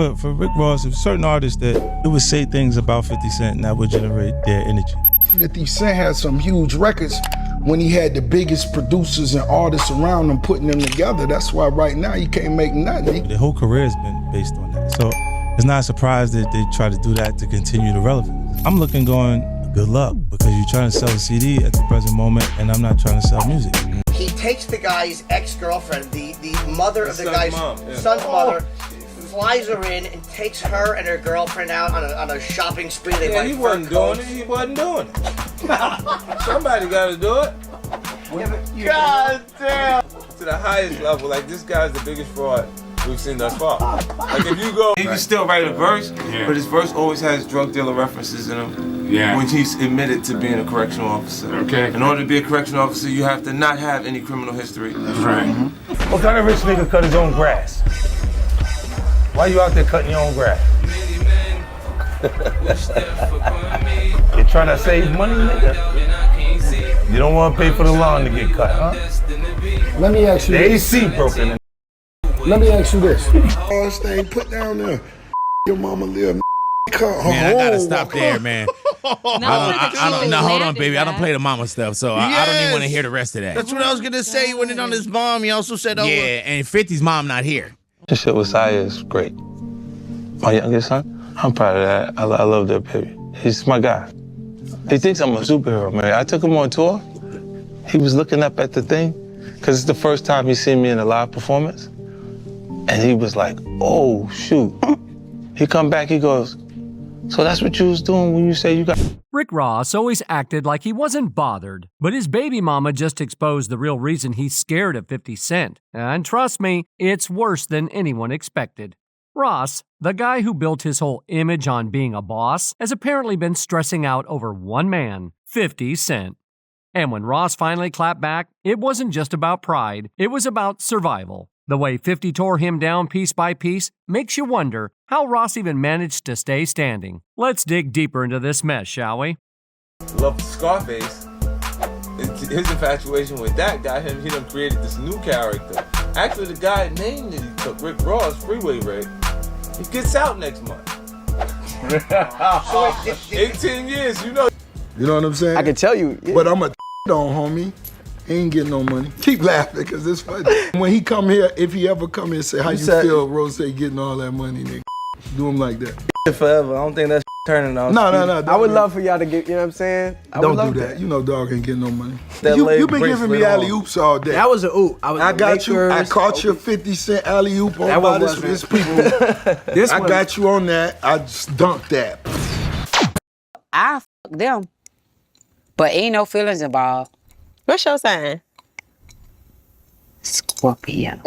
But for Rick Ross, there's certain artists that it would say things about 50 Cent and that would generate their energy. 50 Cent had some huge records when he had the biggest producers and artists around him putting them together. That's why right now you can't make nothing. Their whole career has been based on that. So it's not a surprise that they try to do that to continue the relevance. I'm looking going, good luck, because you're trying to sell a CD at the present moment and I'm not trying to sell music. He takes the guy's ex-girlfriend, the mother of the guy's son's mother, flies her in and takes her and her girlfriend out on a shopping spree. Yeah, he wasn't doing it. He wasn't doing it. Somebody got to do it. God damn! To the highest level, like this guy's the biggest fraud we've seen thus far. Like if you go, he can still write a verse, but his verse always has drug dealer references in him. Yeah. When he's admitted to being a correctional officer. Okay. In order to be a correctional officer, you have to not have any criminal history. That's right. What kind of rich nigga cut his own grass? Why you out there cutting your own grass? You trying to save money, nigga? You don't want to pay for the lawn to get cut, huh? Let me ask you The this. AC broken. Let me ask you this. Oh, this thing put down there. Your mama live. Man, I gotta stop there, man. I don't, hold on, baby. I don't play the mama stuff, so I don't even want to hear the rest of that. That's what I was gonna say. He went in on his mom. He also said, "Oh, yeah," and 50's mom not here. The shit with Saya is great. My youngest son, I'm proud of that. I love that baby. He's my guy. He thinks I'm a superhero, man. I took him on tour. He was looking up at the thing, because it's the first time he's seen me in a live performance. And he was like, oh, shoot. He come back, he goes, so that's what you was doing when you say you got... Rick Ross always acted like he wasn't bothered, but his baby mama just exposed the real reason he's scared of 50 Cent. And trust me, it's worse than anyone expected. Ross, the guy who built his whole image on being a boss, has apparently been stressing out over one man, 50 Cent. And when Ross finally clapped back, it wasn't just about pride, it was about survival. The way 50 tore him down piece by piece makes you wonder how Ross even managed to stay standing. Let's dig deeper into this mess, shall we? Love Scarface. His infatuation with that got him, he done created this new character. Actually, the guy named that he took, Rick Ross, Freeway Rick, he gets out next month. 18 years, you know. You know what I'm saying? I can tell you. Yeah. But I'm a on homie. He ain't getting no money. Keep laughing, because it's funny. When he come here, if he ever come here and say, how you feel, Rose getting all that money, nigga? Do him like that. Forever. I don't think that's turning on. No. I would love for y'all to get, you know what I'm saying? Don't do that. You know dog ain't getting no money. That You been giving me alley-oops all day. That was an oop. I got you. I caught your 50 Cent alley-oop on by this people. I got you on that. I just dunked that. I f them, but ain't no feelings involved. What's your sign? Scorpio.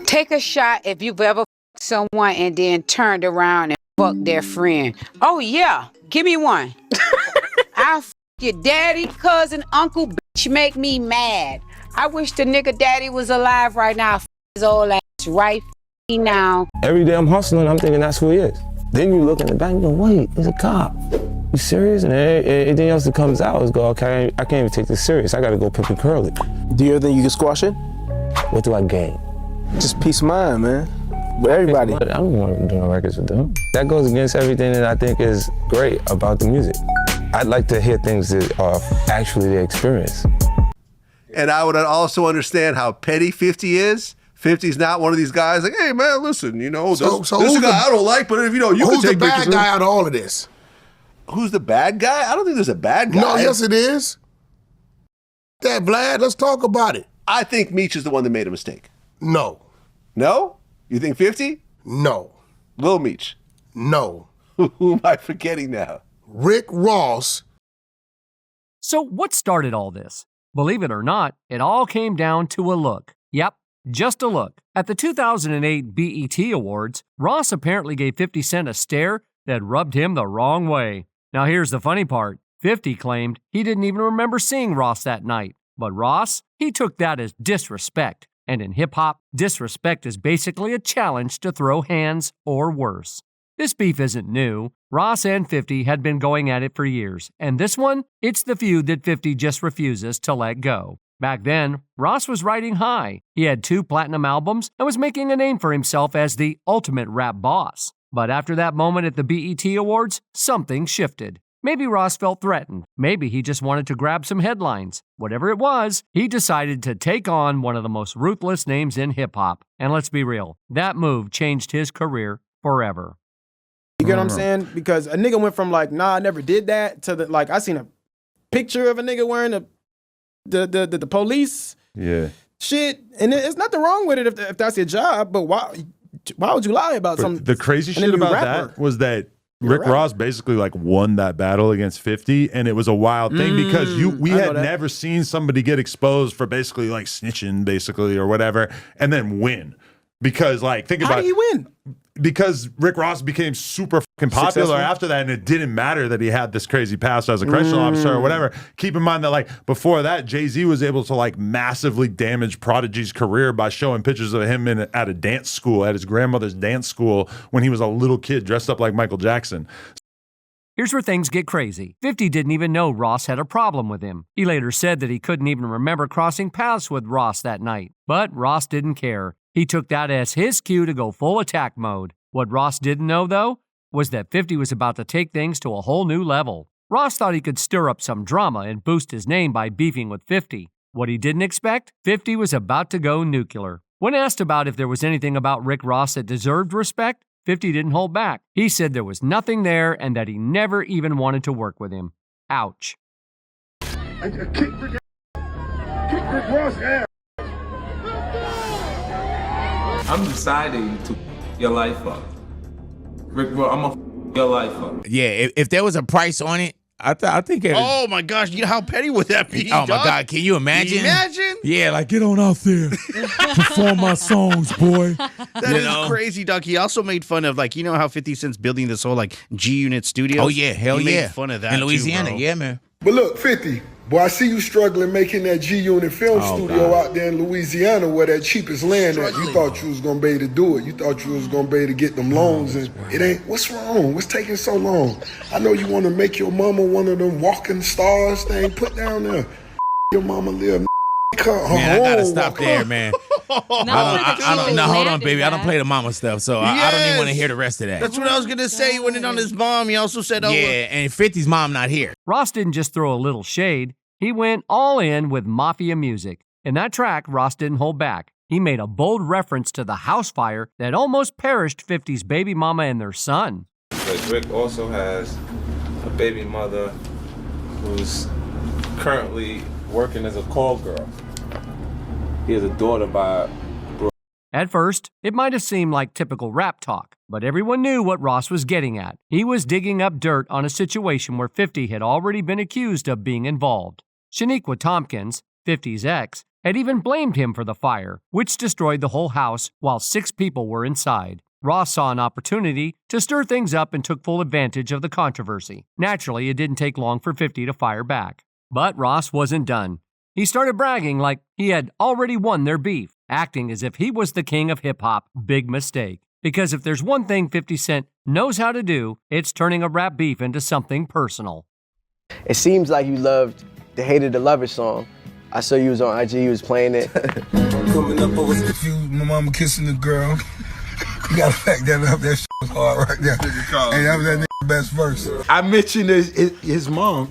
Take a shot if you've ever f***ed someone and then turned around and fucked their friend. Oh yeah, give me one. I f*** your daddy, cousin, uncle, bitch, make me mad. I wish the nigga daddy was alive right now. F his old ass right now. Every day I'm hustling, I'm thinking that's who he is. Then you look in the back and go, wait, there's a cop. You serious? And anything else that comes out is go, okay, I can't even take this serious. I gotta go pimp and curl it. Do you think you can squash it? What do I gain? Just peace of mind, man. With everybody. I don't want to do no records with them. That goes against everything that I think is great about the music. I'd like to hear things that are actually the experience. And I would also understand how petty 50 is. 50's not one of these guys like, hey man, listen, you know, this guy I don't like, but if you know, you can take Who's the bad guy out of all of this? Who's the bad guy? I don't think there's a bad guy. No, yes it is. That Vlad, let's talk about it. I think Meech is the one that made a mistake. No. No? You think 50? No. Lil Meech? No. Who am I forgetting now? Rick Ross. So what started all this? Believe it or not, it all came down to a look. Yep, just a look. At the 2008 BET Awards, Ross apparently gave 50 Cent a stare that rubbed him the wrong way. Now here's the funny part. 50 claimed he didn't even remember seeing Ross that night. But Ross, he took that as disrespect. And in hip-hop, disrespect is basically a challenge to throw hands or worse. This beef isn't new. Ross and 50 had been going at it for years. And this one, it's the feud that 50 just refuses to let go. Back then, Ross was riding high. He had 2 platinum albums and was making a name for himself as the ultimate rap boss. But after that moment at the BET Awards, something shifted. Maybe Ross felt threatened. Maybe he just wanted to grab some headlines. Whatever it was, he decided to take on one of the most ruthless names in hip-hop. And let's be real, that move changed his career forever. You get what I'm saying? Because a nigga went from like, nah, I never did that, to the, like, I seen a picture of a nigga wearing the police shit. And there's nothing wrong with it if that's your job, but why would you lie about something? The crazy shit about that was that Rick Ross basically like won that battle against 50, and it was a wild thing because we had never seen somebody get exposed for basically like snitching, basically, or whatever, and then win. Because like, think about how did he win? Because Rick Ross became super fucking popular after that, and it didn't matter that he had this crazy past as a correctional officer or whatever. Keep in mind that like before that, Jay-Z was able to like massively damage Prodigy's career by showing pictures of him at a dance school, at his grandmother's dance school when he was a little kid dressed up like Michael Jackson. Here's where things get crazy. 50 didn't even know Ross had a problem with him. He later said that he couldn't even remember crossing paths with Ross that night. But Ross didn't care. He took that as his cue to go full attack mode. What Ross didn't know, though, was that 50 was about to take things to a whole new level. Ross thought he could stir up some drama and boost his name by beefing with 50. What he didn't expect? 50 was about to go nuclear. When asked about if there was anything about Rick Ross that deserved respect, 50 didn't hold back. He said there was nothing there and that he never even wanted to work with him. Ouch. I kicked Rick Ross' ass. I'm deciding to your life up. Rick, bro, I'm gonna your life up. Yeah, if there was a price on it, I think it was, oh my gosh, you know how petty would that be? Oh my God, can you imagine? Imagine? Yeah, like get on out there, perform my songs, boy. That is crazy, Doug. He also made fun of, like, you know how 50 Cent's building this whole like G-Unit studio? Oh yeah, hell he yeah. made fun of that in Louisiana, too, bro. yeah, man. But look, 50, boy, I see you struggling making that G-Unit film studio out there in Louisiana where that cheapest land at. You thought you was going to be able to do it. You thought you was going to be able to get them loans. And it ain't. What's wrong? What's taking so long? I know you want to make your mama one of them walking stars thing. Put down there. Your mama live. Man, I gotta stop there, man. I don't. No, hold on, baby. I don't play the mama stuff, so I don't even want to hear the rest of that. That's what I was gonna say. He went in on his mom. He also said, "Oh, yeah," and 50's mom not here. Ross didn't just throw a little shade. He went all in with mafia music. In that track, Ross didn't hold back. He made a bold reference to the house fire that almost perished 50's baby mama and their son. But Rick also has a baby mother who's currently working as a call girl. He has a daughter by Brooke. At first, it might have seemed like typical rap talk, but everyone knew what Ross was getting at. He was digging up dirt on a situation where 50 had already been accused of being involved. Shaniqua Tompkins, 50's ex, had even blamed him for the fire, which destroyed the whole house while 6 people were inside. Ross saw an opportunity to stir things up and took full advantage of the controversy. Naturally, it didn't take long for 50 to fire back. But Ross wasn't done. He started bragging like he had already won their beef, acting as if he was the king of hip-hop. Big mistake. Because if there's one thing 50 Cent knows how to do, it's turning a rap beef into something personal. It seems like you hated the Lover song. I saw you was on IG, you was playing it. Coming up over if you, my mama kissing the girl, you gotta back that up. That shit was hard right there. Hey, that was that nigga best verse. I mentioned his mom,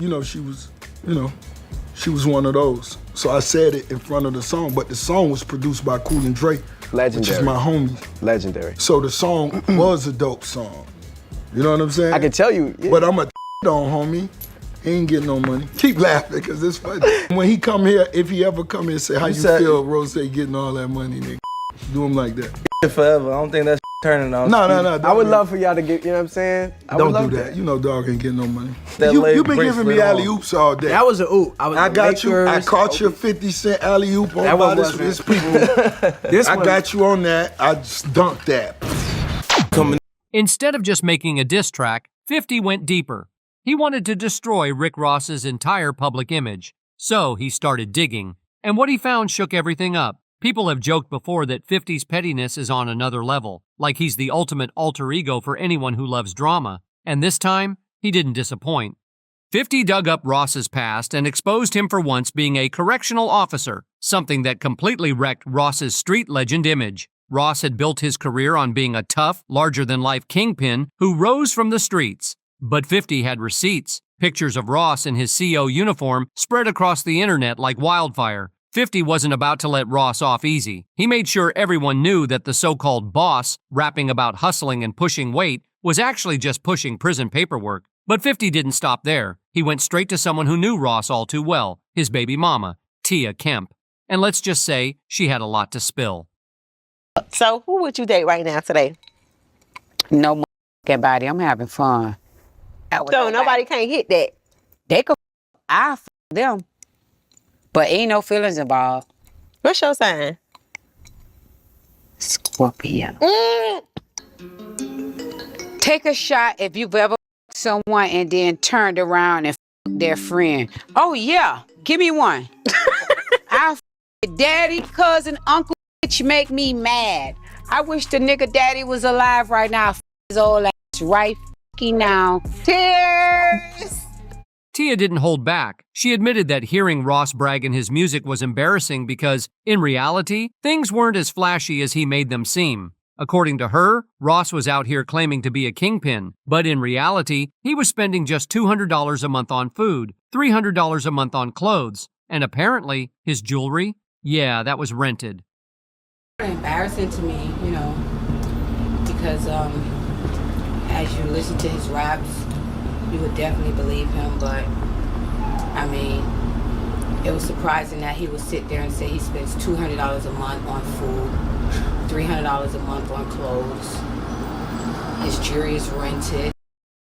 she was one of those. So I said it in front of the song, but the song was produced by Cool and Dre, Legendary. which is my homie. Legendary. So the song was a dope song. You know what I'm saying? I can tell you. Yeah. But I'm a on homie. He ain't getting no money. Keep laughing, because it's funny. When he come here, if he ever come here and say, how you feel, Rose getting all that money, nigga? Do him like that. Forever. I don't think that's turning on. No. I would love for y'all to get, you know what I'm saying? Don't do that. You know dog ain't getting no money. You been giving me alley-oops all day. That was an oop. I got you. I caught your 50 Cent alley-oop on by this people. I got you on that. I just dunked that. Instead of just making a diss track, 50 went deeper. He wanted to destroy Rick Ross's entire public image. So he started digging. And what he found shook everything up. People have joked before that 50's pettiness is on another level, like he's the ultimate alter ego for anyone who loves drama. And this time, he didn't disappoint. 50 dug up Ross's past and exposed him for once being a correctional officer, something that completely wrecked Ross's street legend image. Ross had built his career on being a tough, larger-than-life kingpin who rose from the streets. But 50 had receipts. Pictures of Ross in his CO uniform spread across the internet like wildfire. 50 wasn't about to let Ross off easy. He made sure everyone knew that the so-called boss, rapping about hustling and pushing weight, was actually just pushing prison paperwork. But 50 didn't stop there. He went straight to someone who knew Ross all too well, his baby mama, Tia Kemp. And let's just say she had a lot to spill. So, who would you date right now today? No body. I'm having fun. So nobody can't hit that. They could. I them, but ain't no feelings involved. What's your sign? Scorpio. Take a shot if you've ever someone and then turned around and their friend. Oh yeah, give me one. I daddy, cousin, uncle, bitch make me mad. I wish the nigga daddy was alive right now. His old ass right now. Tears. Tia didn't hold back. She admitted that hearing Ross brag in his music was embarrassing because, in reality, things weren't as flashy as he made them seem. According to her, Ross was out here claiming to be a kingpin, but in reality, he was spending just $200 a month on food, $300 a month on clothes, and apparently, his jewelry, yeah, that was rented. Embarrassing to me, you know, because as you listen to his raps, you would definitely believe him, but I mean, it was surprising that he would sit there and say he spends $200 a month on food, $300 a month on clothes. His jewelry is rented.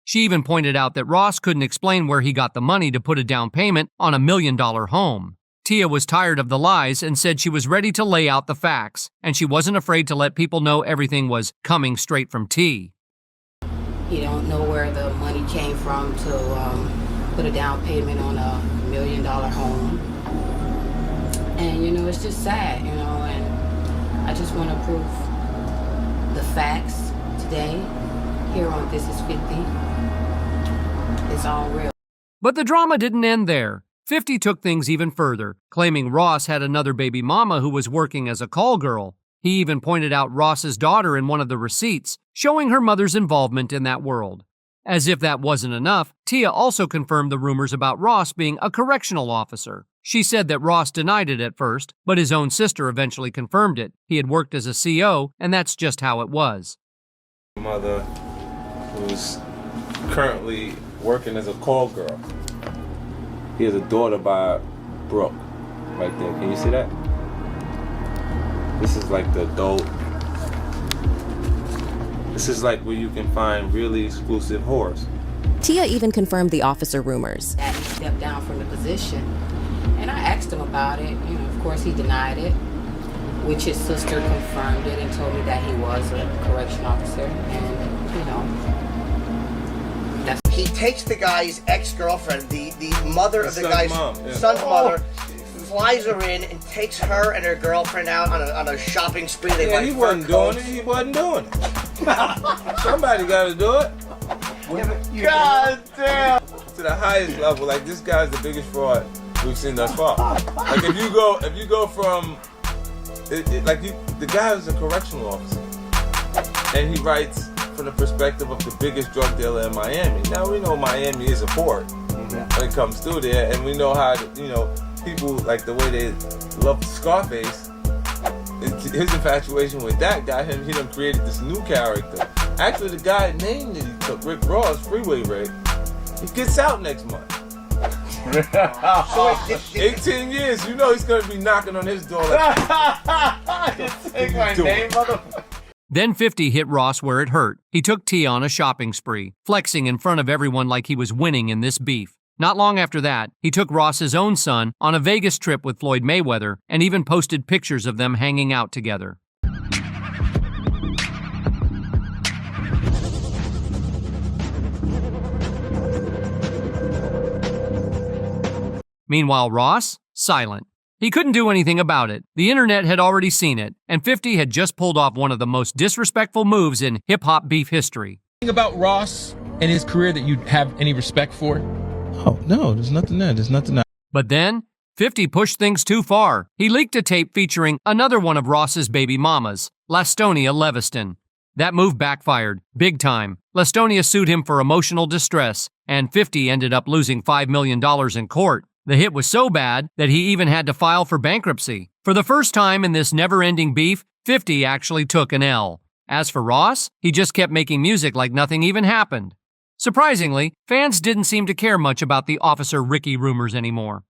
She even pointed out that Ross couldn't explain where he got the money to put a down payment on $1 million home. Tia was tired of the lies and said she was ready to lay out the facts, and she wasn't afraid to let people know everything was coming straight from T. You don't know where the money came from to put a down payment on $1 million home. And, you know, it's just sad, you know, and I just want to prove the facts today here on This Is 50. It's all real. But the drama didn't end there. 50 took things even further, claiming Ross had another baby mama who was working as a call girl. He even pointed out Ross's daughter in one of the receipts, showing her mother's involvement in that world. As if that wasn't enough, Tia also confirmed the rumors about Ross being a correctional officer. She said that Ross denied it at first, but his own sister eventually confirmed it. He had worked as a CO, and that's just how it was. Mother, who's currently working as a call girl. He has a daughter by Brooke, right there. Can you see that? This is like the adult. This is like where you can find really exclusive whores. Tia even confirmed the officer rumors. That he stepped down from the position. And I asked him about it. You know, of course he denied it, which his sister confirmed it and told me that he was a correction officer. And, you know, he takes the guy's ex-girlfriend, the mother of the guy's son's mother, flies her in and takes her and her girlfriend out on a shopping spree. They he wasn't doing it. He wasn't doing it. Somebody got to do it. God damn. To the highest level, like this guy's the biggest fraud we've seen thus far. Like if you go from, the guy is a correctional officer, and he writes from the perspective of the biggest drug dealer in Miami. Now we know Miami is a port when it comes through there, and we know how people like the way they love Scarface. His infatuation with that got him. He done created this new character. Actually, the guy name that he took, Rick Ross, Freeway Rick, he gets out next month. 18 years, you know he's gonna be knocking on his door. Take my name, motherfucker. Then 50 hit Ross where it hurt. He took Tia on a shopping spree, flexing in front of everyone like he was winning in this beef. Not long after that, he took Ross's own son on a Vegas trip with Floyd Mayweather and even posted pictures of them hanging out together. Meanwhile, Ross, silent. He couldn't do anything about it. The internet had already seen it, and 50 had just pulled off one of the most disrespectful moves in hip-hop beef history. About Ross and his career that you have any respect for? Oh, no, there's nothing there. There's nothing there. But then, 50 pushed things too far. He leaked a tape featuring another one of Ross's baby mamas, Lastonia Leviston. That move backfired, big time. Lastonia sued him for emotional distress, and 50 ended up losing $5 million in court. The hit was so bad that he even had to file for bankruptcy. For the first time in this never-ending beef, 50 actually took an L. As for Ross, he just kept making music like nothing even happened. Surprisingly, fans didn't seem to care much about the Officer Ricky rumors anymore.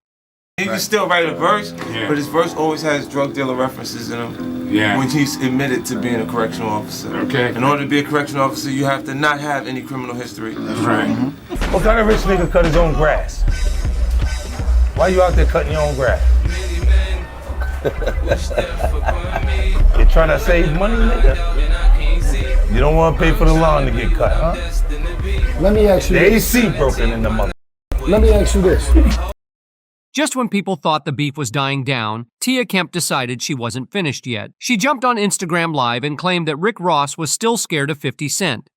He can still write a verse, but his verse always has drug dealer references in him. Yeah. When he's admitted to being a correctional officer. Okay. In order to be a correctional officer, you have to not have any criminal history. That's right. What kind of rich nigga cut his own grass? Why you out there cutting your own grass? You trying to save money, nigga? You don't want to pay for the lawn to get cut, huh? Let me ask you The this. AC broken in the mother. Let me ask you this. Just when people thought the beef was dying down, Tia Kemp decided she wasn't finished yet. She jumped on Instagram Live and claimed that Rick Ross was still scared of 50 Cent.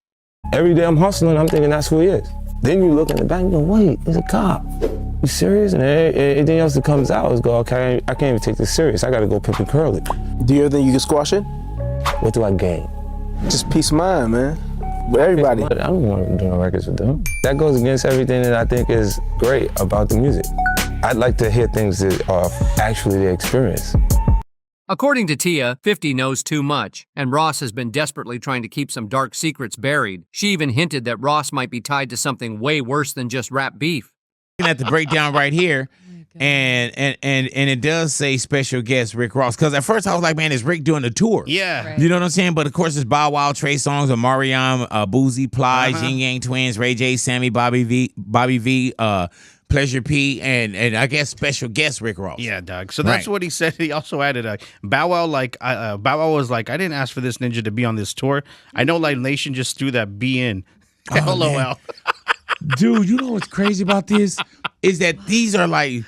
Every day I'm hustling, I'm thinking that's who he is. Then you look in the back and go, wait, there's a cop. You serious? And anything else that comes out is go, okay, I can't even take this serious. I gotta go pimp and curl it. Do you ever think you can squash it? What do I gain? Just peace of mind, man. With everybody. I don't want to do no records with them. That goes against everything that I think is great about the music. I'd like to hear things that are actually the experience. According to Tia, 50 knows too much, and Ross has been desperately trying to keep some dark secrets buried. She even hinted that Ross might be tied to something way worse than just rap beef. Looking at the breakdown right here, and it does say special guest Rick Ross. Because at first I was like, man, is Rick doing the tour? Yeah. Right. You know what I'm saying? But of course it's Bow Wow, Trey Songz, Omarion, Boozy, Plies, Yin Yang Twins, Ray J, Sammy, Bobby V, Pleasure P, and I guess special guest Rick Ross. Yeah, Doug. So that's what he said. He also added Bow Wow. Bow Wow was like, I didn't ask for this ninja to be on this tour. I know Light Nation just threw that B in. Oh, LOL. Dude, you know what's crazy about this is that these are like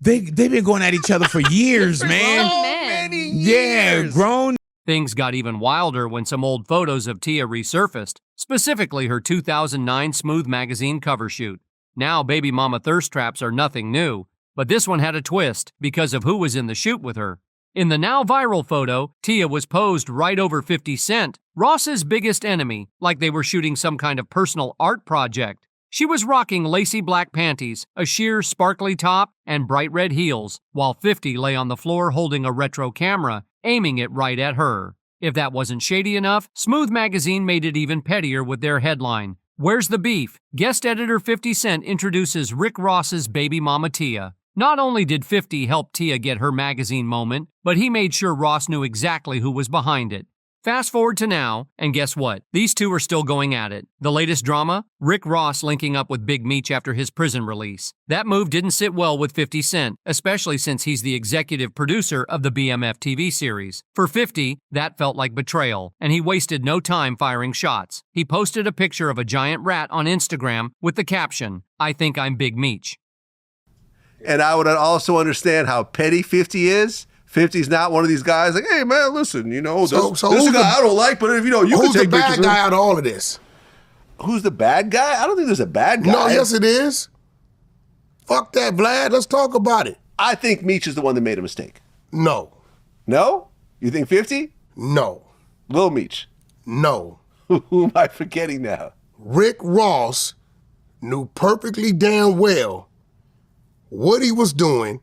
they've been going at each other for years, man. Many years. Yeah, grown. Things got even wilder when some old photos of Tia resurfaced, specifically her 2009 Smooth magazine cover shoot. Now, baby mama thirst traps are nothing new, but this one had a twist because of who was in the shoot with her. In the now viral photo, Tia was posed right over 50 Cent, Ross's biggest enemy, like they were shooting some kind of personal art project. She was rocking lacy black panties, a sheer sparkly top, and bright red heels, while 50 lay on the floor holding a retro camera, aiming it right at her. If that wasn't shady enough, Smooth magazine made it even pettier with their headline, "Where's the beef? Guest editor 50 Cent introduces Rick Ross's baby mama Tia." Not only did 50 help Tia get her magazine moment, but he made sure Ross knew exactly who was behind it. Fast forward to now, and guess what? These two are still going at it. The latest drama? Rick Ross linking up with Big Meech after his prison release. That move didn't sit well with 50 Cent, especially since he's the executive producer of the BMF TV series. For 50, that felt like betrayal, and he wasted no time firing shots. He posted a picture of a giant rat on Instagram with the caption, "I think I'm Big Meech." And I would also understand how petty 50 is. 50's not one of these guys like, hey man, listen, you know, this is a guy I don't like, but if you know, you can take pictures. Who's the bad guy out of all of this? Who's the bad guy? I don't think there's a bad guy. No, yes it is. Fuck that, Vlad. Let's talk about it. I think Meech is the one that made a mistake. No. No? You think 50? No. Lil Meech? No. Who am I forgetting now? Rick Ross knew perfectly damn well what he was doing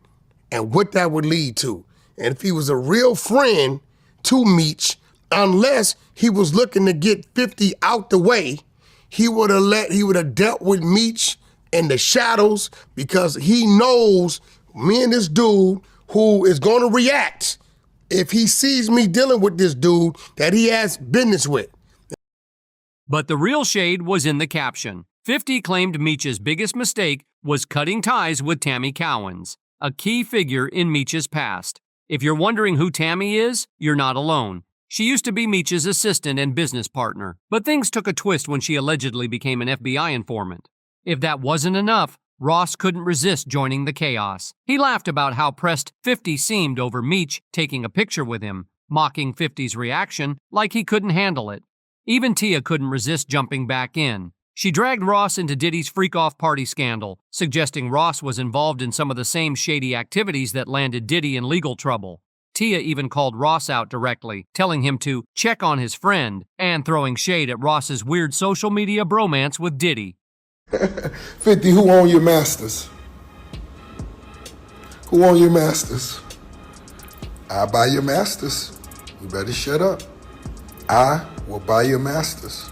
and what that would lead to. And if he was a real friend to Meech, unless he was looking to get 50 out the way, he would have dealt with Meech in the shadows because he knows me and this dude who is going to react if he sees me dealing with this dude that he has business with. But the real shade was in the caption. 50 claimed Meech's biggest mistake was cutting ties with Tammy Cowens, a key figure in Meech's past. If you're wondering who Tammy is, you're not alone. She used to be Meech's assistant and business partner, but things took a twist when she allegedly became an FBI informant. If that wasn't enough, Ross couldn't resist joining the chaos. He laughed about how pressed 50 seemed over Meech taking a picture with him, mocking 50's reaction like he couldn't handle it. Even Tia couldn't resist jumping back in. She dragged Ross into Diddy's freak-off party scandal, suggesting Ross was involved in some of the same shady activities that landed Diddy in legal trouble. Tia even called Ross out directly, telling him to check on his friend and throwing shade at Ross's weird social media bromance with Diddy. 50, who own your masters? Who own your masters? I buy your masters. You better shut up. I will buy your masters.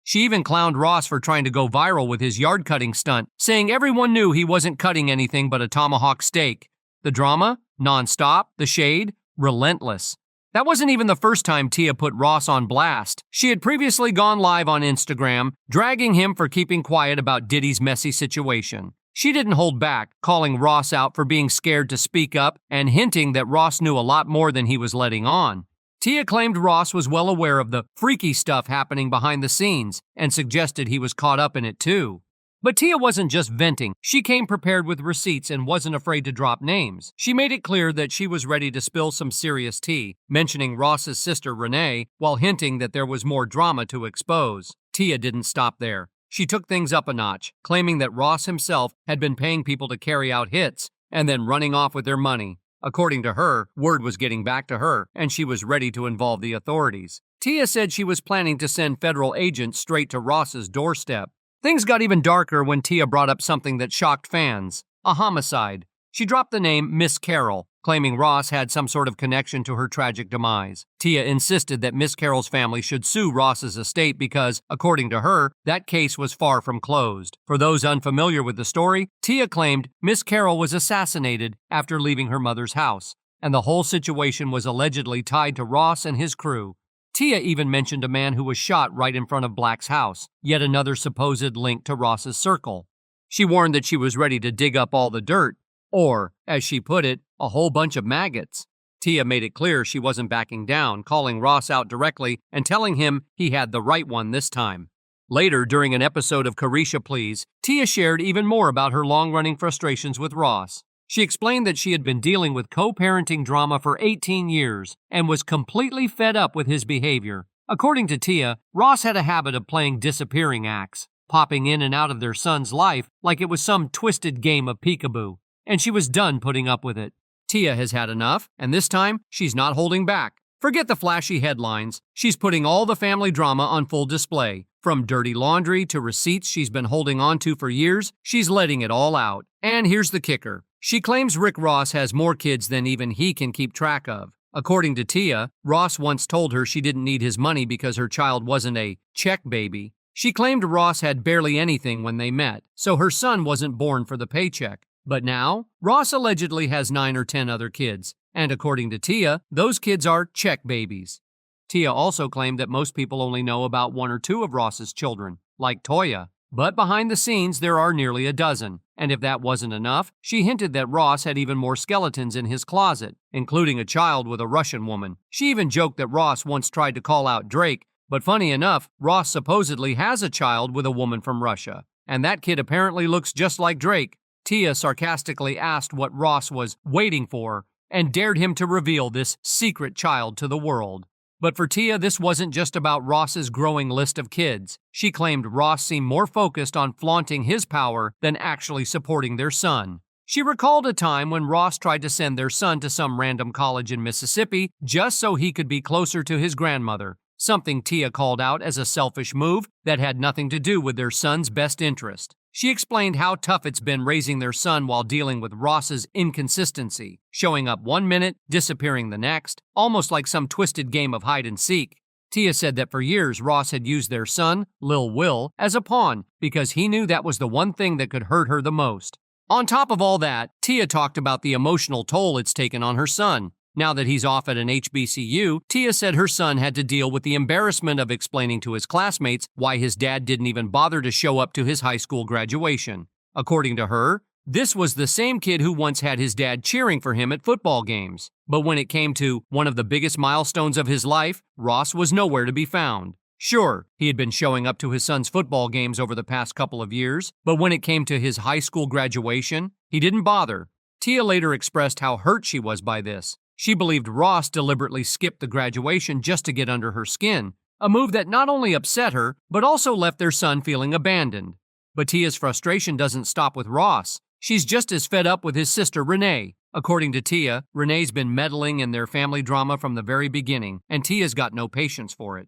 She even clowned Ross for trying to go viral with his yard cutting stunt, saying everyone knew he wasn't cutting anything but a tomahawk steak. The drama? Non-stop. The shade? Relentless. That wasn't even the first time Tia put Ross on blast. She had previously gone live on Instagram, dragging him for keeping quiet about Diddy's messy situation. She didn't hold back, calling Ross out for being scared to speak up and hinting that Ross knew a lot more than he was letting on. Tia claimed Ross was well aware of the freaky stuff happening behind the scenes and suggested he was caught up in it too. But Tia wasn't just venting. She came prepared with receipts and wasn't afraid to drop names. She made it clear that she was ready to spill some serious tea, mentioning Ross's sister Renee, while hinting that there was more drama to expose. Tia didn't stop there. She took things up a notch, claiming that Ross himself had been paying people to carry out hits and then running off with their money. According to her, word was getting back to her, and she was ready to involve the authorities. Tia said she was planning to send federal agents straight to Ross's doorstep. Things got even darker when Tia brought up something that shocked fans: a homicide. She dropped the name Miss Carroll, claiming Ross had some sort of connection to her tragic demise. Tia insisted that Miss Carroll's family should sue Ross's estate because, according to her, that case was far from closed. For those unfamiliar with the story, Tia claimed Miss Carroll was assassinated after leaving her mother's house, and the whole situation was allegedly tied to Ross and his crew. Tia even mentioned a man who was shot right in front of Black's house, yet another supposed link to Ross's circle. She warned that she was ready to dig up all the dirt, or, as she put it, a whole bunch of maggots. Tia made it clear she wasn't backing down, calling Ross out directly and telling him he had the right one this time. Later, during an episode of Carisha Please, Tia shared even more about her long-running frustrations with Ross. She explained that she had been dealing with co-parenting drama for 18 years and was completely fed up with his behavior. According to Tia, Ross had a habit of playing disappearing acts, popping in and out of their son's life like it was some twisted game of peekaboo, and she was done putting up with it. Tia has had enough, and this time, she's not holding back. Forget the flashy headlines. She's putting all the family drama on full display. From dirty laundry to receipts she's been holding on to for years, she's letting it all out. And here's the kicker. She claims Rick Ross has more kids than even he can keep track of. According to Tia, Ross once told her she didn't need his money because her child wasn't a check baby. She claimed Ross had barely anything when they met, so her son wasn't born for the paycheck. But now, Ross allegedly has 9 or 10 other kids, and according to Tia, those kids are check babies. Tia also claimed that most people only know about 1 or 2 of Ross's children, like Toya. But behind the scenes, there are nearly a dozen. And if that wasn't enough, she hinted that Ross had even more skeletons in his closet, including a child with a Russian woman. She even joked that Ross once tried to call out Drake, but funny enough, Ross supposedly has a child with a woman from Russia. And that kid apparently looks just like Drake. Tia sarcastically asked what Ross was waiting for and dared him to reveal this secret child to the world. But for Tia, this wasn't just about Ross's growing list of kids. She claimed Ross seemed more focused on flaunting his power than actually supporting their son. She recalled a time when Ross tried to send their son to some random college in Mississippi just so he could be closer to his grandmother, something Tia called out as a selfish move that had nothing to do with their son's best interest. She explained how tough it's been raising their son while dealing with Ross's inconsistency, showing up one minute, disappearing the next, almost like some twisted game of hide and seek. Tia said that for years Ross had used their son, Lil Will, as a pawn because he knew that was the one thing that could hurt her the most. On top of all that, Tia talked about the emotional toll it's taken on her son. Now that he's off at an HBCU, Tia said her son had to deal with the embarrassment of explaining to his classmates why his dad didn't even bother to show up to his high school graduation. According to her, this was the same kid who once had his dad cheering for him at football games. But when it came to one of the biggest milestones of his life, Ross was nowhere to be found. Sure, he had been showing up to his son's football games over the past couple of years, but when it came to his high school graduation, he didn't bother. Tia later expressed how hurt she was by this. She believed Ross deliberately skipped the graduation just to get under her skin, a move that not only upset her, but also left their son feeling abandoned. But Tia's frustration doesn't stop with Ross. She's just as fed up with his sister, Renee. According to Tia, Renee's been meddling in their family drama from the very beginning, and Tia's got no patience for it.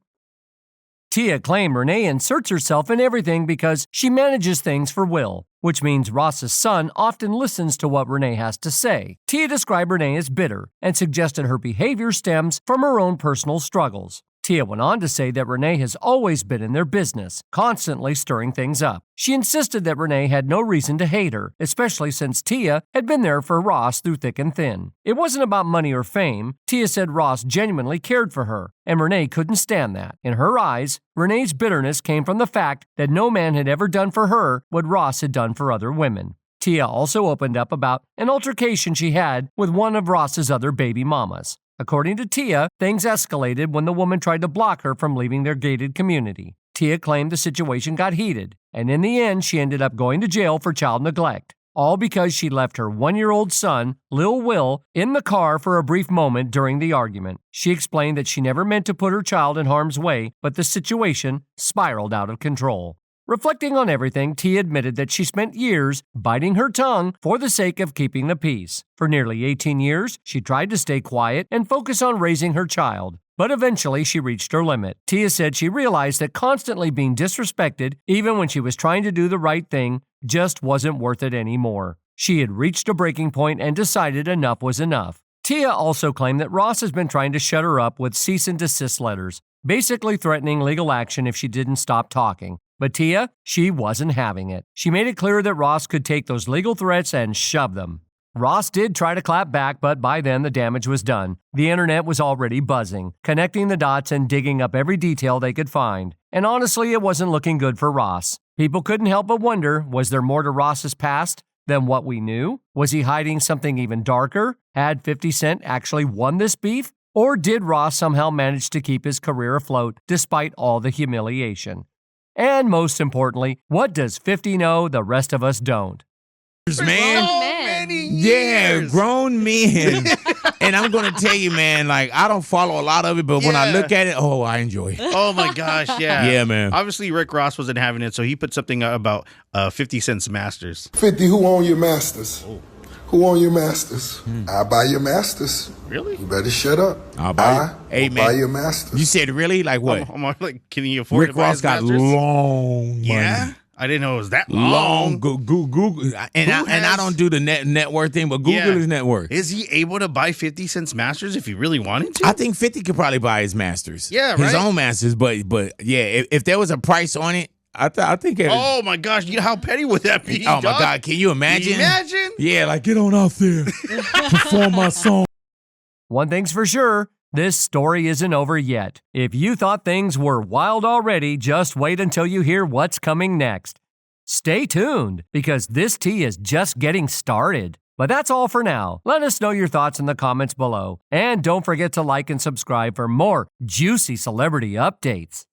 Tia claimed Renee inserts herself in everything because she manages things for Will, which means Ross's son often listens to what Renee has to say. Tia described Renee as bitter and suggested her behavior stems from her own personal struggles. Tia went on to say that Renee has always been in their business, constantly stirring things up. She insisted that Renee had no reason to hate her, especially since Tia had been there for Ross through thick and thin. It wasn't about money or fame. Tia said Ross genuinely cared for her, and Renee couldn't stand that. In her eyes, Renee's bitterness came from the fact that no man had ever done for her what Ross had done for other women. Tia also opened up about an altercation she had with one of Ross's other baby mamas. According to Tia, things escalated when the woman tried to block her from leaving their gated community. Tia claimed the situation got heated, and in the end, she ended up going to jail for child neglect, all because she left her 1-year-old son, Lil Will, in the car for a brief moment during the argument. She explained that she never meant to put her child in harm's way, but the situation spiraled out of control. Reflecting on everything, Tia admitted that she spent years biting her tongue for the sake of keeping the peace. For nearly 18 years, she tried to stay quiet and focus on raising her child. But eventually, she reached her limit. Tia said she realized that constantly being disrespected, even when she was trying to do the right thing, just wasn't worth it anymore. She had reached a breaking point and decided enough was enough. Tia also claimed that Ross has been trying to shut her up with cease and desist letters, basically threatening legal action if she didn't stop talking. But Tia, she wasn't having it. She made it clear that Ross could take those legal threats and shove them. Ross did try to clap back, but by then the damage was done. The internet was already buzzing, connecting the dots and digging up every detail they could find. And honestly, it wasn't looking good for Ross. People couldn't help but wonder, was there more to Ross's past than what we knew? Was he hiding something even darker? Had 50 Cent actually won this beef? Or did Ross somehow manage to keep his career afloat despite all the humiliation? And most importantly, what does 50 know the rest of us don't? Man, yeah, grown men. And I'm going to tell you, man, like, I don't follow a lot of it, but when I look at it, I enjoy it. Oh, my gosh, yeah. Yeah, man. Obviously, Rick Ross wasn't having it, so he put something about 50 Cent's masters. 50, who own your masters? Oh. Who own your masters? I buy your masters. Really? You better shut up. I'll buy buy your masters. You said really? Like what? Like, can you afford Rick to buy Ross his got masters? long money. Yeah? I didn't know it was that long. Google. And I don't do the net worth thing, but Google his net worth. Is he able to buy 50 Cent's masters if he really wanted to? I think 50 could probably buy his masters. Yeah, right. His own masters, but yeah, if there was a price on it, I think. Oh my gosh! You know how petty would that be? Oh my God! Can you imagine? Imagine? Yeah, like get on out there, perform my song. One thing's for sure: this story isn't over yet. If you thought things were wild already, just wait until you hear what's coming next. Stay tuned because this tea is just getting started. But that's all for now. Let us know your thoughts in the comments below, and don't forget to like and subscribe for more juicy celebrity updates.